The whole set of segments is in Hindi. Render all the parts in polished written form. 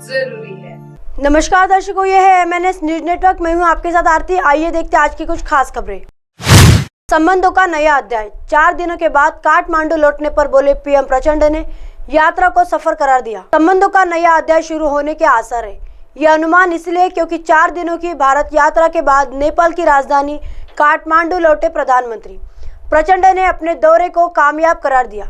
जरूरी है। नमस्कार दर्शकों, ये है MNS न्यूज नेटवर्क। मैं हूं आपके साथ आरती। आइए देखते हैं आज की कुछ खास खबरें। संबंधों का नया अध्याय। 4 दिनों के बाद काठमांडू लौटने पर बोले पीएम प्रचंड ने यात्रा को सफल करार दिया। संबंधों का नया अध्याय शुरू होने के आसार है। यह अनुमान इसलिए क्योंकि 4 दिनों की भारत यात्रा के बाद नेपाल की राजधानी काठमांडू लौटे प्रधानमंत्री प्रचंड ने अपने दौरे को कामयाब करार दिया।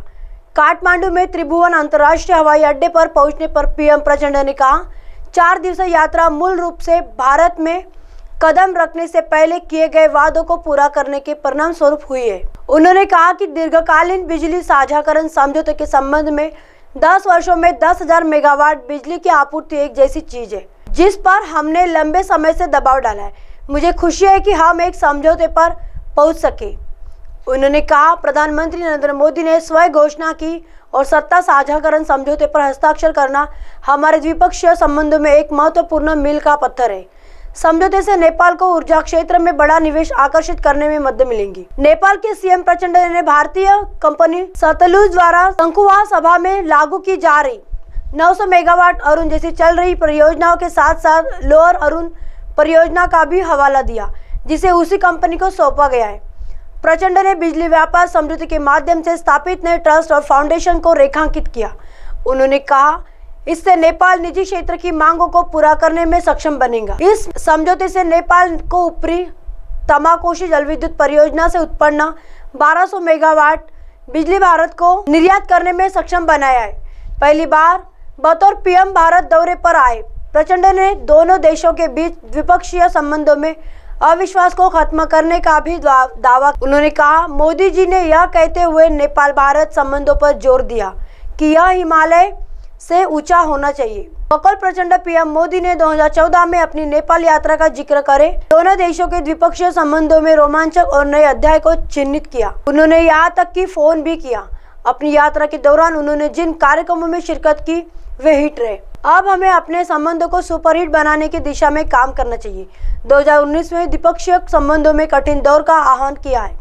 काठमांडू में त्रिभुवन अंतर्राष्ट्रीय हवाई अड्डे पर पहुंचने पर पीएम प्रचंड ने कहा, 4 दिवसीय यात्रा मूल रूप से भारत में कदम रखने से पहले किए गए वादों को पूरा करने के परिणाम स्वरूप हुई है। उन्होंने कहा कि दीर्घकालीन बिजली साझाकरण समझौते के संबंध में 10 वर्षों में 10,000 मेगावाट बिजली की आपूर्ति एक जैसी चीज है जिस पर हमने लंबे समय से दबाव डाला है। मुझे खुशी है कि हम एक समझौते पर पहुंच सके। उन्होंने कहा, प्रधानमंत्री नरेंद्र मोदी ने स्वयं घोषणा की और सत्ता साझाकरण समझौते पर हस्ताक्षर करना हमारे द्विपक्षीय संबंधों में एक महत्वपूर्ण मील का पत्थर है। समझौते से नेपाल को ऊर्जा क्षेत्र में बड़ा निवेश आकर्षित करने में मदद मिलेगी। नेपाल के सीएम प्रचंड ने भारतीय कंपनी सतलुज द्वारा शंकुवाह सभा में लागू की जा रही 900 मेगावाट अरुण जैसी चल रही परियोजनाओं के साथ साथ लोअर अरुण परियोजना का भी हवाला दिया, जिसे उसी कंपनी को सौंपा गया है। प्रचंड ने बिजली व्यापार समझौते के माध्यम से स्थापित नए ट्रस्ट और फाउंडेशन को रेखांकित किया। उन्होंने कहा, इससे नेपाल निजी क्षेत्र की मांगों को पूरा करने में सक्षम बनेगा। इस समझौते से नेपाल को ऊपरी तमाकोशी जलविद्युत परियोजना से उत्पन्न 1200 मेगावाट बिजली भारत को निर्यात करने में सक्षम बनाया है। पहली बार बतौर पीएम भारत दौरे पर आए प्रचंड ने दोनों देशों के बीच द्विपक्षीय संबंधों में अविश्वास को खत्म करने का भी दावा। उन्होंने कहा, मोदी जी ने यह कहते हुए नेपाल भारत संबंधों पर जोर दिया कि यह हिमालय से ऊंचा होना चाहिए। कौशल प्रचंड पीएम मोदी ने 2014 में अपनी नेपाल यात्रा का जिक्र करे दोनों देशों के द्विपक्षीय संबंधों में रोमांचक और नए अध्याय को चिन्हित किया। उन्होंने यहाँ तक कि फोन भी किया। अपनी यात्रा के दौरान उन्होंने जिन कार्यक्रमों में शिरकत की वे हिट रहे। अब हमें अपने संबंधों को सुपरहिट बनाने की दिशा में काम करना चाहिए। 2019 में द्विपक्षीय संबंधों में कठिन दौर का आह्वान किया है।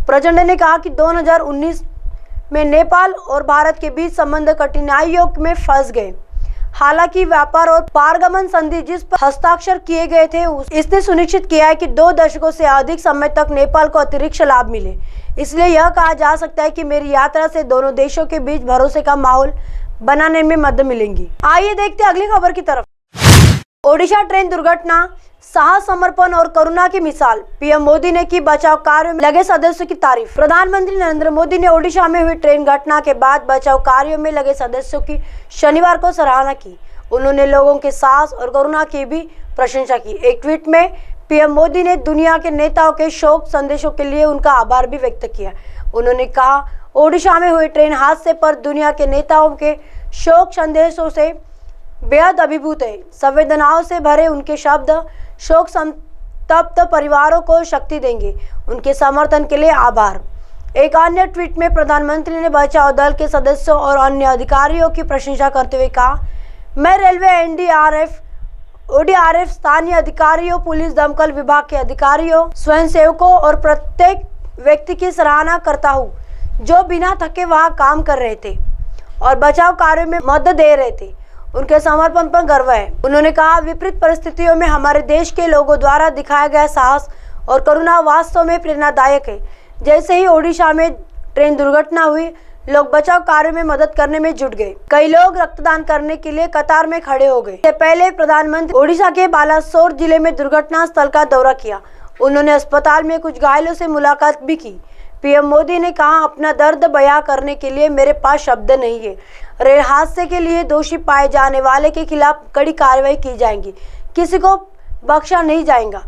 प्रचंड ने कहा कि 2019 में नेपाल और भारत के बीच संबंध कठिनाइयों में फंस गए। हालांकि व्यापार और पारगमन संधि जिस पर हस्ताक्षर किए गए थे इसने सुनिश्चित किया है कि 2 दशकों से अधिक समय तक नेपाल को अतिरिक्त लाभ मिले। इसलिए यह कहा जा सकता है कि मेरी यात्रा से दोनों देशों के बीच भरोसे का माहौल बनाने में मदद मिलेगी। आइए देखते हैं अगली खबर की तरफ। ओडिशा ट्रेन दुर्घटना, साहस, समर्पण और करुणा की मिसाल। पीएम मोदी ने की बचाव कार्य में लगे सदस्यों की तारीफ। प्रधानमंत्री नरेंद्र मोदी ने ओडिशा में हुई ट्रेन घटना के बाद बचाव कार्यों में लगे सदस्यों की शनिवार को सराहना की। उन्होंने लोगों के साहस और करुणा की भी प्रशंसा की। एक ट्वीट में पीएम मोदी ने दुनिया के नेताओं के शोक संदेशों के लिए उनका आभार भी व्यक्त किया। उन्होंने कहा, ओडिशा में हुए ट्रेन हादसे पर दुनिया के नेताओं के शोक संदेशों से बेहद अभिभूत है। संवेदनाओं से भरे उनके शब्द शोक संतप्त परिवारों को शक्ति देंगे। उनके समर्थन के लिए आभार। एक अन्य ट्वीट में प्रधानमंत्री ने बचाव दल के सदस्यों और अन्य अधिकारियों की प्रशंसा करते हुए कहा, मैं रेलवे, एनडीआरएफ, ओडीआरएफ, स्थानीय अधिकारियों, पुलिस, दमकल विभाग के अधिकारियों, स्वयंसेवकों और प्रत्येक व्यक्ति की सराहना करता हूँ जो बिना थके वहाँ काम कर रहे थे और बचाव कार्यों में मदद दे रहे थे। उनके समर्पण पर गर्व है। उन्होंने कहा, विपरीत परिस्थितियों में हमारे देश के लोगों द्वारा दिखाया गया साहस और करुणा वास्तव में प्रेरणादायक है। जैसे ही ओडिशा में ट्रेन दुर्घटना हुई, लोग बचाव कार्यों में मदद करने में जुट गए। कई लोग रक्तदान करने के लिए कतार में खड़े हो गए। इससे पहले प्रधानमंत्री ओडिशा के बालासोर जिले में दुर्घटना स्थल का दौरा किया। उन्होंने अस्पताल में कुछ घायलों से मुलाकात भी की। पीएम मोदी ने कहा, अपना दर्द बयां करने के लिए मेरे पास शब्द नहीं है। रेल हादसे के लिए दोषी पाए जाने वाले के खिलाफ कड़ी कार्रवाई की जाएगी। किसी को बख्शा नहीं जाएगा।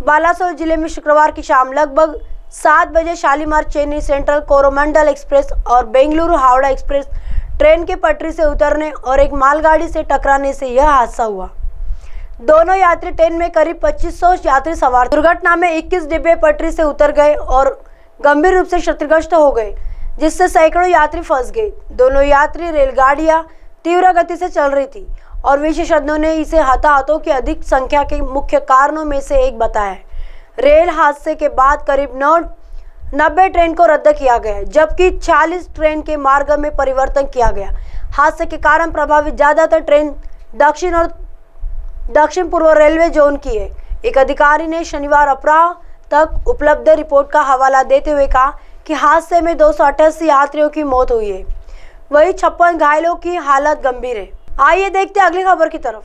बालासोर जिले में शुक्रवार की शाम लगभग 7 बजे शालीमार चेन्नई सेंट्रल कोरोमंडल एक्सप्रेस और बेंगलुरु हावड़ा एक्सप्रेस ट्रेन के पटरी से उतरने और एक मालगाड़ी से टकराने से यह हादसा हुआ। दोनों यात्री ट्रेन में करीब 2500 यात्री सवार। दुर्घटना में 21 डिब्बे पटरी से उतर गए और गंभीर रूप से क्षतिग्रस्त हो गए, जिससे सैकड़ों यात्री फंस गए। दोनों यात्री रेलगाड़ियां तीव्र गति से चल रही थी और विशेषज्ञों ने इसे हताहतों की अधिक संख्या के मुख्य कारणों में से एक बताया है। रेल हादसे के बाद करीब 90 ट्रेन को रद्द किया गया, जबकि 40 ट्रेन के मार्ग में परिवर्तन किया गया। हादसे के कारण प्रभावित ज्यादातर ट्रेन दक्षिण पूर्व रेलवे जोन की है। एक अधिकारी ने शनिवार अपराह तक उपलब्ध रिपोर्ट का हवाला देते हुए कहा कि हादसे में 288 यात्रियों की मौत हुई है, वही 56 घायलों की हालत गंभीर है। आइए देखते हैं अगली खबर की तरफ।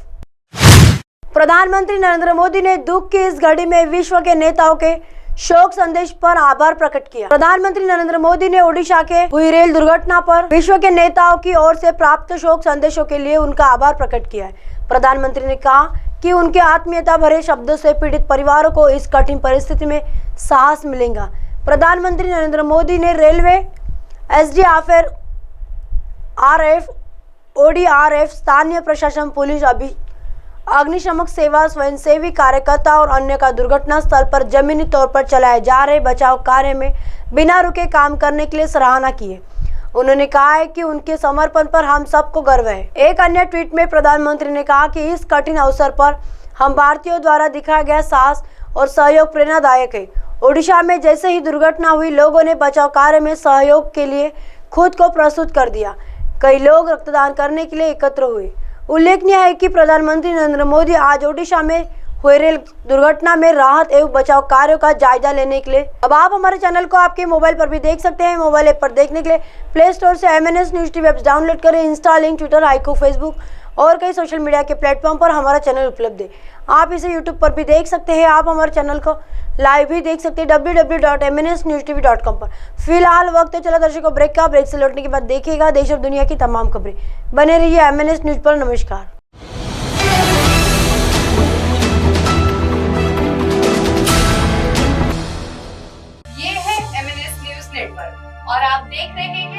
प्रधानमंत्री नरेंद्र मोदी ने दुख की इस घड़ी में विश्व के नेताओं के शोक संदेश पर आभार प्रकट किया। प्रधानमंत्री नरेंद्र मोदी ने ओडिशा के हुई रेल दुर्घटना पर विश्व के नेताओं की ओर से प्राप्त शोक संदेशों के लिए उनका आभार प्रकट किया है। प्रधानमंत्री ने कहा कि उनके आत्मीयता भरे शब्दों से पीड़ित परिवारों को इस कठिन परिस्थिति में साहस मिलेगा। प्रधानमंत्री नरेंद्र मोदी ने रेलवे, एसडीआरएफ, ओडीआरएफ, स्थानीय प्रशासन, पुलिस, अग्निशमन सेवा, स्वयंसेवी कार्यकर्ता और अन्य का दुर्घटना स्थल पर जमीनी तौर पर चलाए जा रहे बचाव कार्य में बिना रुके काम करने के लिए सराहना की है। उन्होंने कहा है कि उनके समर्पण पर हम सबको गर्व है। एक अन्य ट्वीट में प्रधानमंत्री ने कहा कि इस कठिन अवसर पर हम भारतीयों द्वारा दिखाया गया साहस और सहयोग प्रेरणादायक है। ओडिशा में जैसे ही दुर्घटना हुई, लोगों ने बचाव कार्य में सहयोग के लिए खुद को प्रस्तुत कर दिया। कई लोग रक्तदान करने के लिए एकत्र हुए। उल्लेखनीय है कि प्रधानमंत्री नरेंद्र मोदी आज ओडिशा में हुए रेल दुर्घटना में राहत एवं बचाव कार्यों का जायजा लेने के लिए। अब आप हमारे चैनल को आपके मोबाइल पर भी देख सकते हैं। मोबाइल ऐप पर देखने के लिए प्ले स्टोर से MNS news TV app download करें। Insta, link, Twitter, Haiku, Facebook और कई सोशल मीडिया के प्लेटफॉर्म पर हमारा चैनल उपलब्ध है। आप इसे यूट्यूब पर भी देख सकते हैं। आप हमारे चैनल को लाइव भी देख सकते हैं www.mnsnewstv.com पर। फिलहाल वक्त चला दर्शकों ब्रेक का। ब्रेक से लौटने के बाद देखिएगा देश और दुनिया की तमाम खबरें। बने रहिए MNS न्यूज पर। नमस्कार। ये है MNS न्यूज नेटवर्क और आप देख रहे हैं